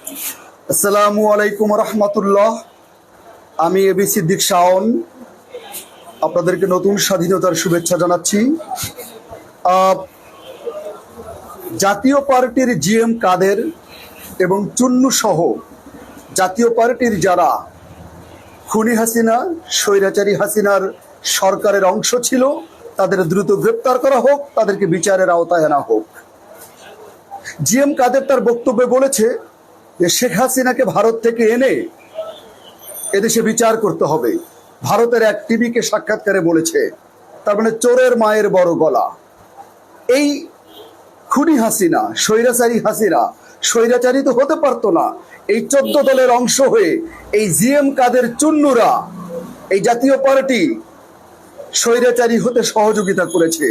আসসালামু আলাইকুম রহমতুল্লাহ। আমি এবি সিদ্দিক শাওন, আপনাদেরকে নতুন স্বাধীনতার শুভেচ্ছা জানাচ্ছি। জাতীয় পার্টির জিএম কাদের এবং চুন্নু সহ জাতীয় পার্টির যারা খুনি হাসিনা, স্বৈরাচারী হাসিনার সরকারের অংশ ছিল, তাদের দ্রুত গ্রেপ্তার করা হোক, তাদেরকে বিচারের আওতায় আনা হোক। জিএম কাদের তার বক্তব্যে বলেছে যে শেখ হাসিনাকে ভারত থেকে এনে এদেশে বিচার করতে হবে। ভারতের এক টিভিকে সাক্ষাৎকারে বলেছে, তার মানে চোরের মায়ের বড় গলা। এই খুনি হাসিনা, স্বৈরাচারী হাসিনা স্বৈরাচারী তো হতে পারতো না। এই 14 দলের অংশ হয়ে এই জিএম কাদের চুন্নুরা এই জাতীয় পার্টি স্বৈরাচারী হতে সহযোগিতা করেছে।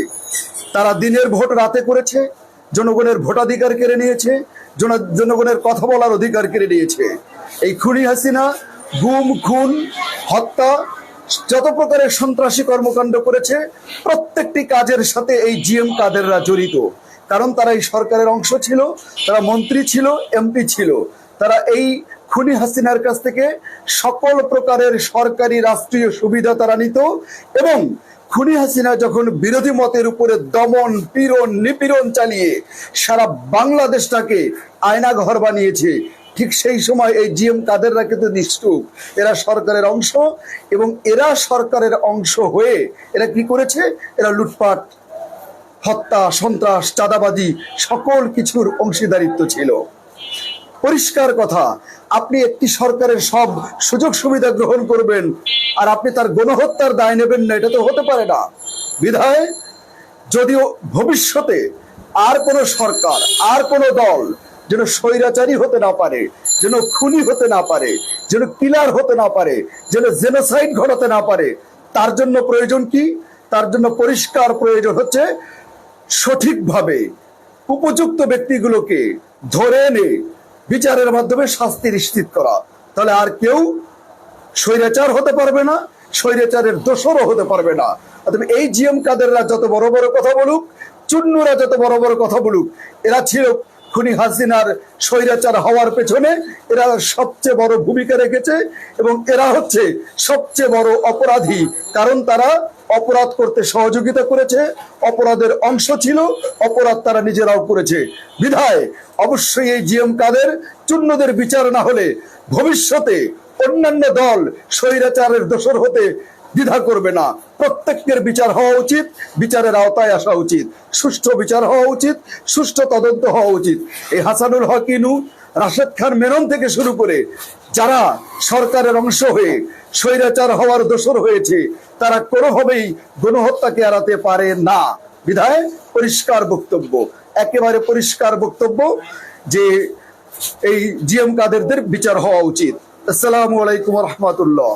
তারা দিনের ভোট রাতে করেছে, জনগণের ভোটাধিকার কেড়ে নিয়েছে, জনগণের কথা বলার অধিকার কেড়ে নিয়েছে। এই খুনি হাসিনা গুম, খুন, হত্যা, যত প্রকারের সন্ত্রাসী কর্মকাণ্ড করেছে, প্রত্যেকটি কাজের সাথে এই জিএম কাদেররা জড়িত। কারণ তারা এই সরকারের অংশ ছিল, তারা মন্ত্রী ছিল, এমপি ছিল। তারা এই খুনি হাসিনার কাছ থেকে সকল প্রকারের সরকারি রাষ্ট্রীয় সুবিধা তারা নিত। এবং খুনি হাসিনা যখন বিরোধী মতের উপরে দমন, পীড়ন, নিপীড়ন চালিয়ে সারা বাংলাদেশটাকে আয়নাঘর বানিয়েছে, ঠিক সেই সময় এই জিএম কাদেররা কিন্তু নিষ্ঠুর। এরা সরকারের অংশ, এবং এরা সরকারের অংশ হয়ে এরা কি করেছে? এরা লুটপাট, হত্যা, সন্ত্রাস, চাঁদাবাজি সকল কিছুর অংশীদারিত্ব ছিল। পরিষ্কার কথা, আপনি একটি সরকারের সব সুযোগ সুবিধা গ্রহণ করবেন আর আপনি তার গণহত্যার দায় নেবেন না, এটা তো হতে পারে না। বিধায় যদিও ভবিষ্যতে আর কোনো সরকার, আর কোনো দল যেন স্বৈরাচারী হতে না পারে, যেন খুনি হতে না পারে, যেন কিলার হতে না পারে, যেন জেনোসাইড ঘটাতে না পারে, তার জন্য প্রয়োজন কি? তার জন্য পরিষ্কার প্রয়োজন হচ্ছে সঠিকভাবে উপযুক্ত ব্যক্তিগুলোকে ধরে এনে বিচারের মাধ্যমে শাস্তি নিশ্চিত করা। তাহলে আর কেউ স্বৈরাচার হতে পারবে না, স্বৈরাচারের দোষরও হতে পারবে না। তবে এই জিএম কাদেররা যত বড় বড় কথা বলুক, চুন্নুরা যত বড় বড় কথা বলুক, এরা ছিল খুনি হাসিনার স্বৈরাচার হওয়ার পেছনে এরা সবচেয়ে বড় ভূমিকা রেখেছে, এবং এরা হচ্ছে সবচেয়ে বড় অপরাধী। কারণ তারা অপরাধ করতে সহযোগিতা করেছে, অপরাধের অংশ ছিল, অপরাধ তারা নিজেরাও করেছে। বিধায় অবশ্যই এই জিএম কাদের চুন্নুদের বিচার না হলে ভবিষ্যতে অন্যান্য দল স্বৈরাচারের দোষর হতে দ্বিধা করবে না। প্রত্যেকের বিচার হওয়া উচিত, বিচারের আওতায় আসা উচিত, সুষ্ঠু বিচার হওয়া উচিত, সুষ্ঠু তদন্ত হওয়া উচিত। এই হাসানুল হক ইনু, রাশেদ খান মেনন থেকে শুরু করে যারা সরকারের অংশ হয়ে স্বৈরাচার হওয়ার দোষর হয়েছে, তারা কোনোভাবেই গণহত্যাকে এড়াতে পারে না। বিধায় পরিষ্কার বক্তব্য, একেবারে পরিষ্কার বক্তব্য যে এই জিএম কাদেরদের বিচার হওয়া উচিত। আসসালামু আলাইকুম রহমতুল্লাহ।